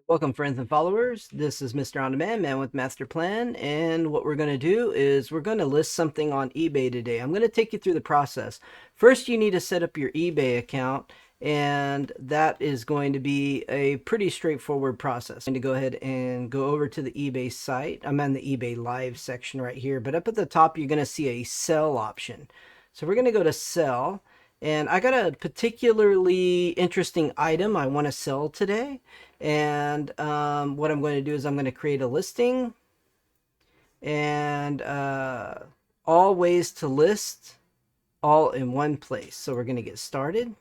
Welcome, friends and followers. This is Mr. On Demand, Man with Master Plan, and what we're going to do is we're going to list something on eBay today. I'm going to take you through the process. First, you need to set up your eBay account, and that is going to be a pretty straightforward process. I'm going to go ahead and go over to the eBay site. I'm on the eBay Live section right here, but up at the top, you're going to see a sell option. So we're going to go to sell, and I got a particularly interesting item I want to sell today. And what I'm going to do is I'm going to create a listing and all ways to list all in one place. So we're going to get started.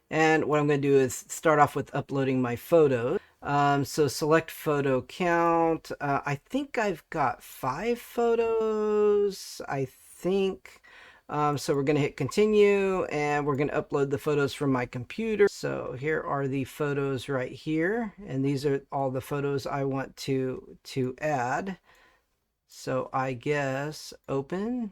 And what I'm going to do is start off with uploading my photos. So select photo count. I think I've got 5 photos, I think. So we're going to hit continue, and we're going to upload the photos from my computer. So here are the photos right here, and these are all the photos I want to add. So I guess open,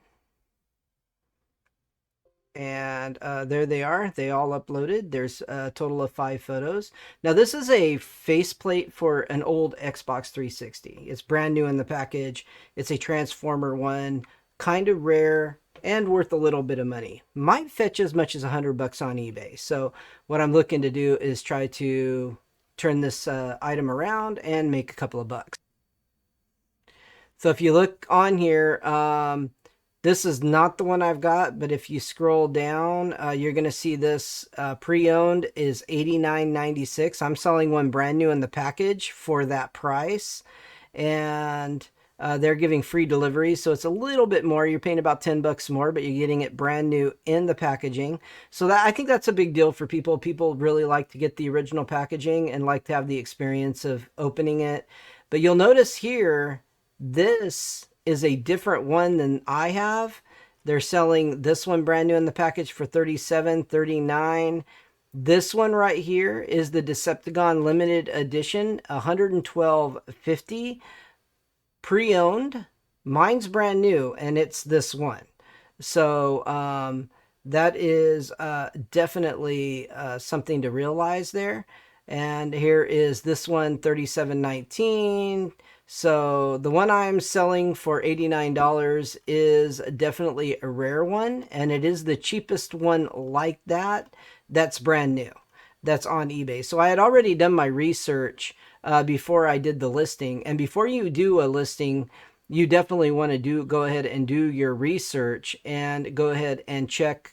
and there they are. They all uploaded. There's a total of 5 photos. Now this is a faceplate for an old Xbox 360. It's brand new in the package. It's a Transformer one, kind of rare and worth a little bit of money. Might fetch as much as $100 on eBay. So what I'm looking to do is try to turn this item around and make a couple of bucks. So if you look on here, this is not the one I've got, but if you scroll down, you're going to see this pre-owned is $89.96. I'm selling one brand new in the package for that price. And they're giving free delivery, so it's a little bit more. You're paying about $10 more, but you're getting it brand new in the packaging. So I think that's a big deal for people. People really like to get the original packaging and like to have the experience of opening it. But you'll notice here, this is a different one than I have. They're selling this one brand new in the package for $37.39. This one right here is the Decepticon limited edition, $112.50. Pre-owned. Mine's brand new, and it's this one. So that is definitely something to realize there. And here is this one, $37.19. So the one I'm selling for $89 is definitely a rare one, and it is the cheapest one like that that's brand new, that's on eBay. So I had already done my research before I did the listing. And before you do a listing, you definitely want to go ahead and do your research and go ahead and check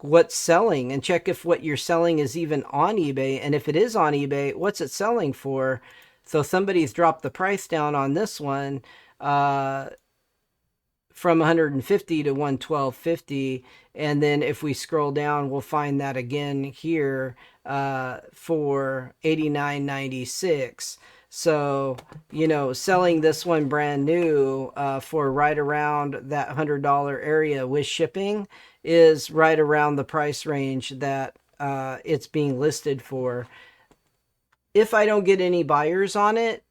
what's selling, and check if what you're selling is even on eBay. And if it is on eBay, what's it selling for? So somebody's dropped the price down on this one from 150 to 112.50. And then if we scroll down, we'll find that again here for 89.96. So, you know, selling this one brand new for right around that $100 area with shipping is right around the price range that it's being listed for. If I don't get any buyers on it,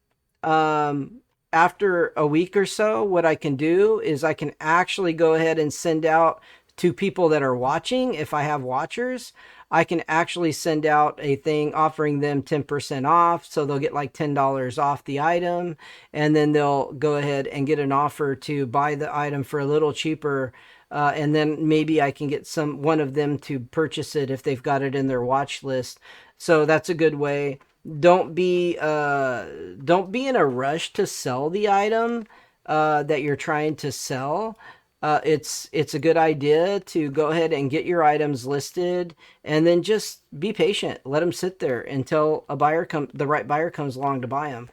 after a week or so, what I can do is I can actually go ahead and send out to people that are watching. If I have watchers, I can actually send out a thing offering them 10% off. So they'll get like $10 off the item, and then they'll go ahead and get an offer to buy the item for a little cheaper. And then maybe I can get one of them to purchase it if they've got it in their watch list. So that's a good way. Don't be in a rush to sell the item that you're trying to sell. It's a good idea to go ahead and get your items listed, and then just be patient. Let them sit there until the right buyer comes along to buy them.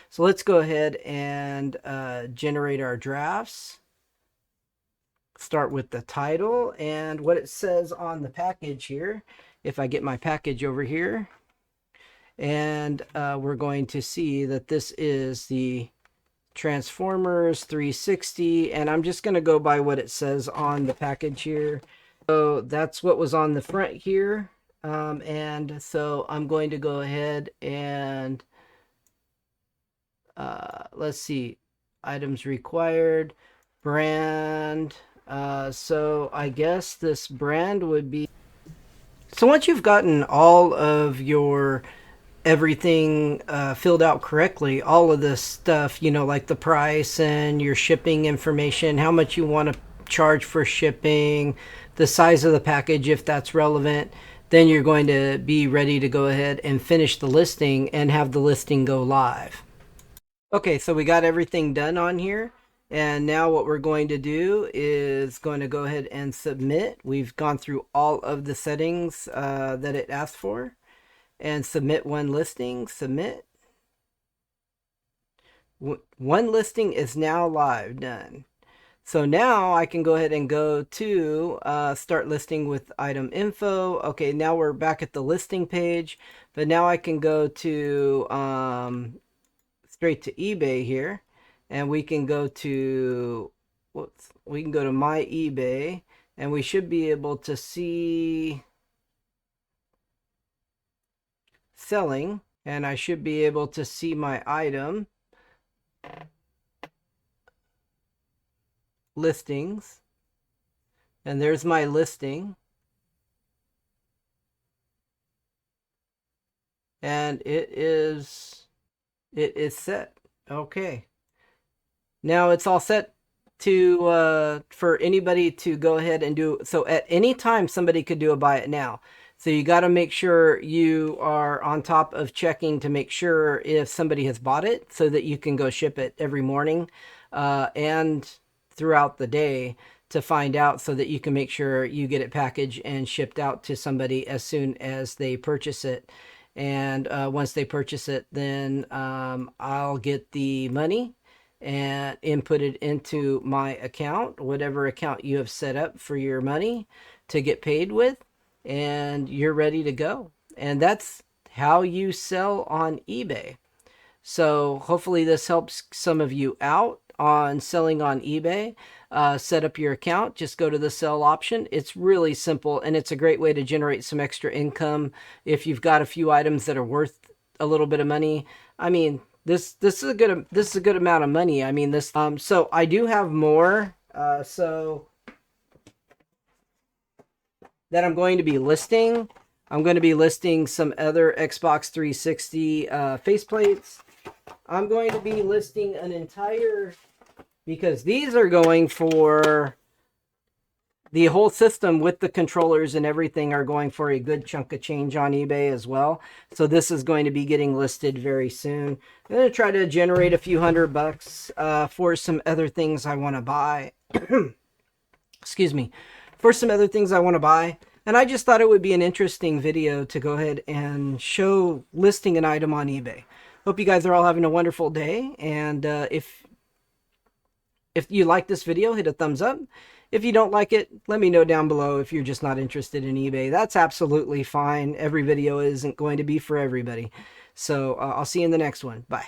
So let's go ahead and generate our drafts. Start with the title and what it says on the package here. If I get my package over here, and we're going to see that this is the Transformers 360, and I'm just going to go by what it says on the package here. So that's what was on the front here, and so I'm going to go ahead and let's see, items required, brand. So I guess this brand would be, So once you've gotten all of your everything filled out correctly, all of this stuff, you know, like the price and your shipping information, how much you want to charge for shipping, the size of the package if that's relevant, then you're going to be ready to go ahead and finish the listing and have the listing go live. Okay, so we got everything done on here. And now what we're going to do is going to go ahead and submit. We've gone through all of the settings that it asked for. And submit one listing, submit. One listing is now live, done. So now I can go ahead and go to start listing with item info. Okay, now we're back at the listing page, but now I can go to straight to eBay here, and we can go to we can go to my eBay, and we should be able to see selling, and I should be able to see my item listings, and there's my listing, and it is set. Okay, now it's all set to for anybody to go ahead and do. So at any time somebody could do a buy it now. So you got to make sure you are on top of checking to make sure if somebody has bought it, so that you can go ship it every morning and throughout the day to find out, so that you can make sure you get it packaged and shipped out to somebody as soon as they purchase it. And once they purchase it, then I'll get the money and input it into my account, whatever account you have set up for your money to get paid with, and you're ready to go. And that's how you sell on eBay. So hopefully this helps some of you out on selling on eBay. Set up your account, just go to the sell option. It's really simple, and it's a great way to generate some extra income if you've got a few items that are worth a little bit of money. I mean, this is a good amount of money. I mean, this so I do have more so that I'm going to be listing. I'm going to be listing some other Xbox 360 faceplates. I'm going to be listing an entire, because these are going for the whole system with the controllers and everything, are going for a good chunk of change on eBay as well. So this is going to be getting listed very soon. I'm going to try to generate a few $100 for some other things I want to buy. Excuse me. For some other things I want to buy. And I just thought it would be an interesting video to go ahead and show listing an item on eBay. Hope you guys are all having a wonderful day. And if you like this video, hit a thumbs up. If you don't like it, let me know down below. If you're just not interested in eBay, that's absolutely fine. Every video isn't going to be for everybody. So I'll see you in the next one. Bye.